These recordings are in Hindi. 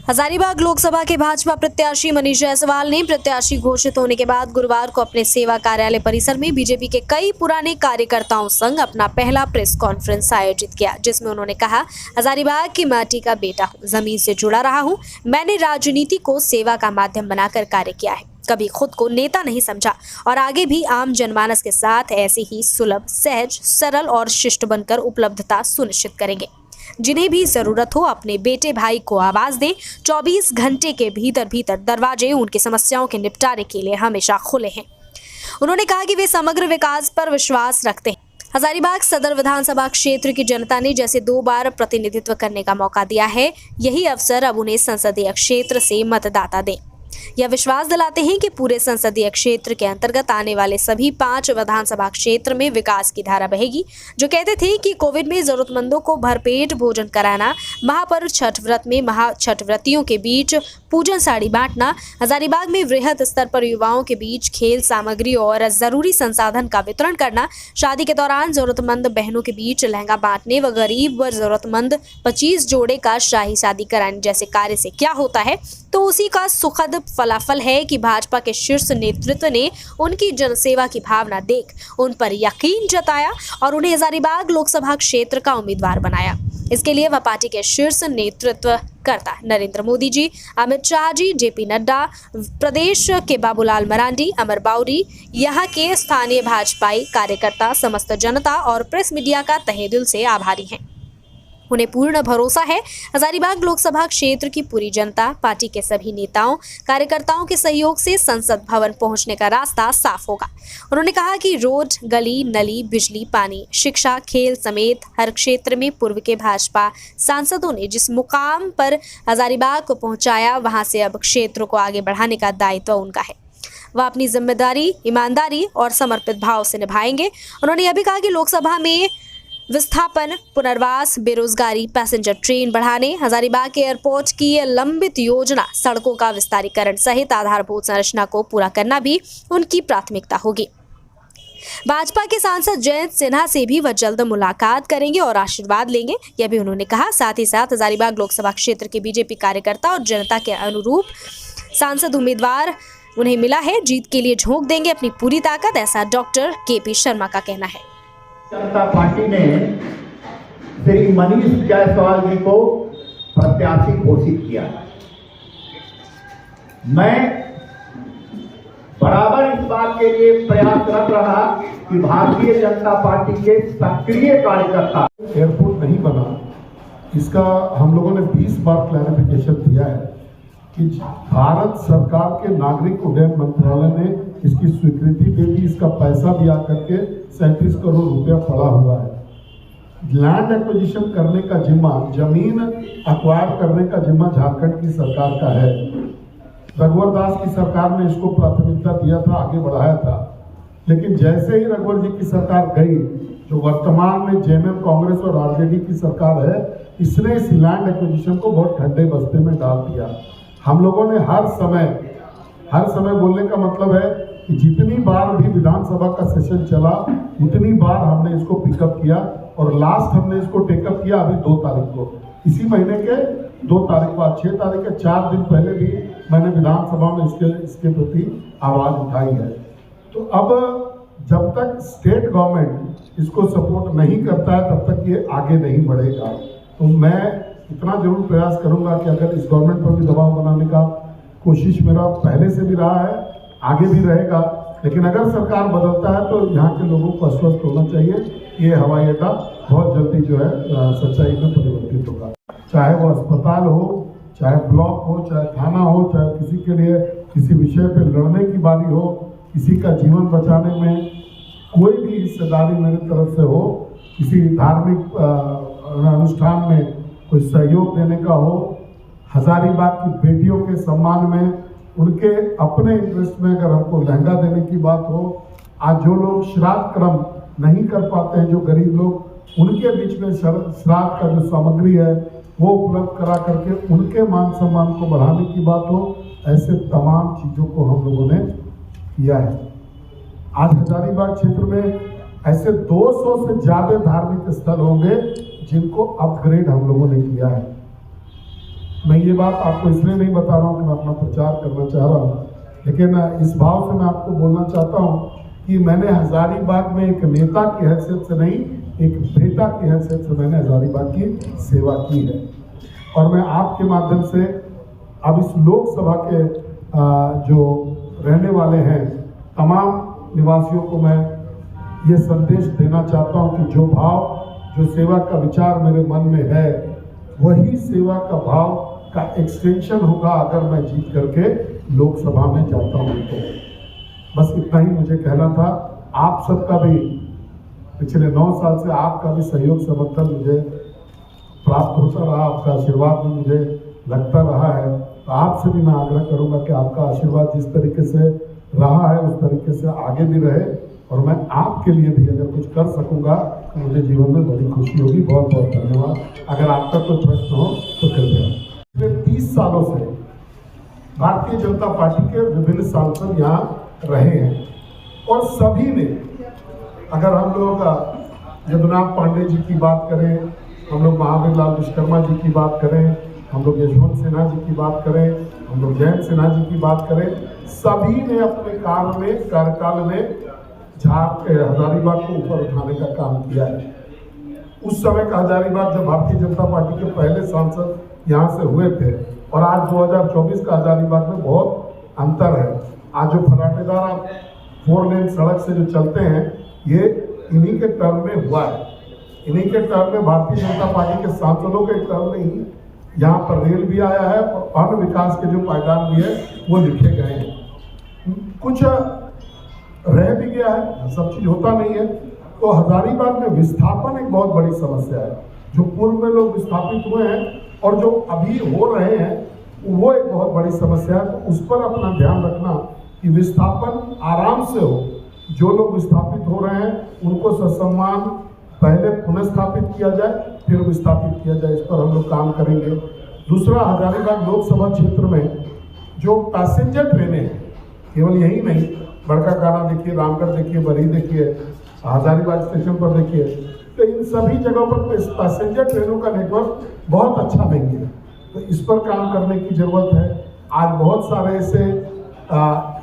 हजारीबाग लोकसभा के भाजपा प्रत्याशी मनीष जायसवाल ने प्रत्याशी घोषित होने के बाद गुरुवार को अपने सेवा कार्यालय परिसर में बीजेपी के कई पुराने कार्यकर्ताओं संग अपना पहला प्रेस कॉन्फ्रेंस आयोजित किया, जिसमें उन्होंने कहा, हजारीबाग की माटी का बेटा हूँ, जमीन से जुड़ा रहा हूँ। मैंने राजनीति को सेवा का माध्यम बनाकर कार्य किया है, कभी खुद को नेता नहीं समझा और आगे भी आम जनमानस के साथ ऐसे ही सुलभ, सहज, सरल और शिष्ट बनकर उपलब्धता सुनिश्चित करेंगे। जिन्हें भी जरूरत हो अपने बेटे भाई को आवाज दें। 24 घंटे के भीतर दरवाजे उनकी समस्याओं के निपटारे के लिए हमेशा खुले हैं। उन्होंने कहा कि वे समग्र विकास पर विश्वास रखते हैं। हजारीबाग सदर विधानसभा क्षेत्र की जनता ने जैसे 2 बार प्रतिनिधित्व करने का मौका दिया है, यही अवसर अब उन्हें संसदीय क्षेत्र से मतदाता दें। यह विश्वास दिलाते हैं कि पूरे संसदीय क्षेत्र के अंतर्गत आने वाले सभी 5 विधानसभा क्षेत्र में विकास की धारा बहेगी। जो कहते थे कि कोविड में जरूरतमंदों को भरपेट भोजन कराना, महापर्व छठ व्रत में छठ व्रतियों के बीच पूजन साड़ी बांटना, हजारीबाग में वृहद स्तर पर युवाओं के बीच खेल सामग्री और जरूरी संसाधन का वितरण करना, शादी के दौरान जरूरतमंद बहनों के बीच लहंगा बांटने व गरीब व जरूरतमंद 25 जोड़े का शाही शादी कराने जैसे कार्य से क्या होता है, तो उसी का सुखद फलाफल है कि भाजपा के शीर्ष नेतृत्व ने उनकी जनसेवा की भावना देख उन पर यकीन जताया और उन्हें हजारीबाग लोकसभा क्षेत्र का उम्मीदवार बनाया। इसके लिए वह पार्टी के शीर्ष नेतृत्व करता नरेंद्र मोदी जी, अमित शाह जी, जेपी नड्डा, प्रदेश के बाबूलाल मरांडी, अमर बाउरी, यहाँ के स्थानीय भाजपाई कार्यकर्ता, समस्त जनता और प्रेस मीडिया का तहे दिल से आभारी हैं। उन्हें पूर्ण भरोसा है हजारीबाग लोकसभा क्षेत्र की पूरी जनता, पार्टी के सभी नेताओं, कार्यकर्ताओं के सहयोग से संसद भवन पहुंचने का रास्ता साफ होगा। उन्होंने कहा कि रोड, गली, नली, बिजली, पानी, शिक्षा, खेल समेत हर क्षेत्र में पूर्व के भाजपा सांसदों ने जिस मुकाम पर हजारीबाग को पहुंचाया, वहां से अब क्षेत्र को आगे बढ़ाने का दायित्व उनका है। वह अपनी जिम्मेदारी ईमानदारी और समर्पित भाव से निभाएंगे। उन्होंने यह भी कहा कि लोकसभा में विस्थापन, पुनर्वास, बेरोजगारी, पैसेंजर ट्रेन बढ़ाने, हजारीबाग के एयरपोर्ट की लंबित योजना, सड़कों का विस्तारीकरण सहित आधारभूत संरचना को पूरा करना भी उनकी प्राथमिकता होगी। भाजपा के सांसद जयंत सिन्हा से भी वह जल्द मुलाकात करेंगे और आशीर्वाद लेंगे, यह भी उन्होंने कहा। साथ ही साथ हजारीबाग लोकसभा क्षेत्र के बीजेपी कार्यकर्ता और जनता के अनुरूप सांसद उम्मीदवार उन्हें मिला है, जीत के लिए झोंक देंगे अपनी पूरी ताकत, ऐसा डॉक्टर KP शर्मा का कहना है। जनता पार्टी ने श्री मनीष जायसवाल जी को प्रत्याशी घोषित किया। मैं बराबर इस बात के लिए प्रयासरत रहा कि भारतीय जनता पार्टी के सक्रिय कार्यकर्ता। एयरपोर्ट नहीं बना, इसका हम लोगों ने 20 बार क्लैरिफिकेशन दिया है कि भारत सरकार के नागरिक उड्डयन मंत्रालय ने इसकी स्वीकृति दे दी, इसका पैसा भी आकर के 37 करोड़ रुपया पड़ा हुआ है। लैंड एक्विजिशन करने का जिम्मा, जमीन अक्वायर करने का जिम्मा झारखंड की सरकार का है। रघुवर दास की सरकार ने इसको प्राथमिकता दिया था, आगे बढ़ाया था, लेकिन जैसे ही रघुवर जी की सरकार गई, जो वर्तमान में JMM कांग्रेस और RJD की सरकार है, इसने इस लैंड एक्विजिशन को बहुत ठंडे बस्ते में डाल दिया। हम लोगों ने हर समय बोलने का मतलब है कि जितनी बार भी विधानसभा का सेशन चला, उतनी बार हमने इसको पिकअप किया और लास्ट हमने इसको टेकअप किया अभी 2 तारीख को, इसी महीने के 2 तारीख को, 6 तारीख के 4 दिन पहले भी मैंने विधानसभा में इसके प्रति आवाज उठाई है। तो अब जब तक स्टेट गवर्नमेंट इसको सपोर्ट नहीं करता है, तब तक ये आगे नहीं बढ़ेगा। तो मैं इतना जरूर प्रयास करूंगा कि अगर इस गवर्नमेंट पर भी दबाव बनाने का कोशिश मेरा पहले से भी रहा है, आगे भी रहेगा, लेकिन अगर सरकार बदलता है तो यहाँ के लोगों को आश्वस्त होना चाहिए ये हवाई अड्डा बहुत जल्दी जो है सच्चाई में परिवर्तित होगा। चाहे वो अस्पताल हो, चाहे ब्लॉक हो, चाहे थाना हो, चाहे किसी के लिए किसी विषय पे लड़ने की बारी हो, किसी का जीवन बचाने में कोई भी हिस्सेदारी मेरी तरफ से हो, किसी धार्मिक अनुष्ठान में कोई सहयोग देने का हो, हजारीबाग की बेटियों के सम्मान में, उनके अपने इंटरेस्ट में अगर हमको लहंगा देने की बात हो, आज जो लोग श्राद्ध क्रम नहीं कर पाते हैं, जो गरीब लोग, उनके बीच में श्राद्ध का जो सामग्री है वो उपलब्ध करा करके उनके मान सम्मान को बढ़ाने की बात हो, ऐसे तमाम चीज़ों को हम लोगों ने किया है। आज हजारीबाग क्षेत्र में ऐसे 200 से ज़्यादा धार्मिक स्थल होंगे जिनको अपग्रेड हम लोगों ने किया है। मैं ये बात आपको इसलिए नहीं बता रहा हूँ कि मैं अपना प्रचार करना चाह रहा हूँ, लेकिन इस भाव से मैं आपको बोलना चाहता हूँ कि मैंने हजारीबाग में एक नेता की हैसियत से नहीं, एक बेटा की हैसियत से मैंने हजारीबाग की सेवा की है। और मैं आपके माध्यम से अब इस लोकसभा के जो रहने वाले हैं तमाम निवासियों को मैं ये संदेश देना चाहता हूँ कि जो भाव, जो सेवा का विचार मेरे मन में है, वही सेवा का भाव का एक्सटेंशन होगा अगर मैं जीत करके लोकसभा में जाता हूँ। तो बस इतना ही मुझे कहना था। आप सबका भी पिछले 9 साल से आपका भी सहयोग समर्थन मुझे प्राप्त होता रहा, आपका आशीर्वाद भी मुझे लगता रहा है। तो आपसे भी मैं आग्रह करूंगा कि आपका आशीर्वाद जिस तरीके से रहा है उस तरीके से आगे भी रहे, और मैं आपके लिए भी अगर कुछ कर सकूंगा तो मुझे जीवन में बड़ी खुशी होगी। बहुत बहुत धन्यवाद। अगर आपका कोई प्रश्न हो तो कृपया। पिछले 30 सालों से भारतीय जनता पार्टी के विभिन्न सांसद यहाँ रहे हैं और सभी ने, अगर हम लोग यदुनाथ पांडे जी की बात करें, हम लोग महावीर लाल विश्वकर्मा जी की बात करें, हम लोग यशवंत सिन्हा जी की बात करें, हम लोग जयंत सिन्हा जी की बात करें, सभी ने अपने कार्यकाल में हजारीबाग को ऊपर उठाने का काम किया है। उस समय का हजारीबाग जब भारतीय जनता पार्टी के पहले सांसद यहाँ से हुए थे और आज 2024 का हजारीबाग में बहुत अंतर है। आज जो फराटेदार आप 4 लेन सड़क से जो चलते हैं, ये इन्हीं के टर्म में हुआ है। इन्हीं के टर्म में भारतीय जनता पार्टी के सांसदों के टर्म में ही यहाँ पर रेल भी आया है और अन्य विकास के जो पायदान भी है वो लिखे गए हैं। कुछ रह भी गया है, सब चीज होता नहीं है। तो हजारीबाग में विस्थापन एक बहुत बड़ी समस्या है। जो पूर्व में लोग विस्थापित हुए हैं और जो अभी हो रहे हैं वो एक बहुत बड़ी समस्या है। तो उस पर अपना ध्यान रखना कि विस्थापन आराम से हो। जो लोग विस्थापित हो रहे हैं उनको ससम्मान पहले पुनर्स्थापित किया जाए, फिर विस्थापित किया जाए। इस पर हम लोग काम करेंगे। दूसरा, हजारीबाग लोकसभा क्षेत्र में जो पैसेंजर ट्रेनें हैं, केवल यही नहीं, बड़का काना देखिए, रामगढ़ देखिए, बरही देखिए, हजारीबाग स्टेशन पर देखिए, तो इन सभी जगहों पर पैसेंजर ट्रेनों का नेटवर्क बहुत अच्छा नहीं है। तो इस पर काम करने की जरूरत है। आज बहुत सारे ऐसे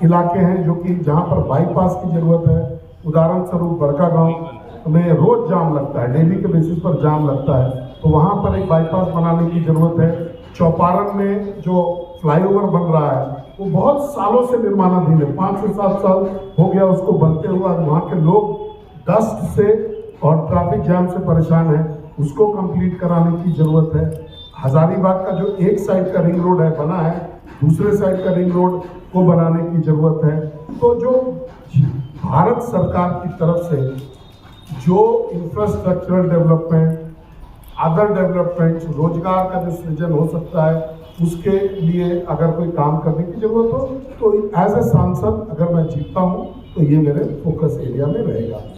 इलाके हैं जो कि जहाँ पर बाईपास की जरूरत है। उदाहरण स्वरूप बड़का गांव में रोज जाम लगता है, डेली के बेसिस पर जाम लगता है, तो वहाँ पर एक बाईपास बनाने की जरूरत है। चौपारण में जो फ्लाईओवर बन रहा है वो बहुत सालों से निर्माणाधीन है, 5 से 7 साल हो गया उसको बनते हुआ। वहाँ के लोग डस्ट से और ट्रैफिक जाम से परेशान हैं, उसको कंप्लीट कराने की जरूरत है। हजारीबाग का जो एक साइड का रिंग रोड है बना है, दूसरे साइड का रिंग रोड को बनाने की जरूरत है। तो जो भारत सरकार की तरफ से जो इंफ्रास्ट्रक्चरल डेवलपमेंट, अदर डेवलपमेंट, रोजगार का जो सृजन हो सकता है, उसके लिए अगर कोई काम करने की जरूरत हो तो एज ए सांसद अगर मैं जीतता हूँ तो ये मेरे फोकस एरिया में रहेगा।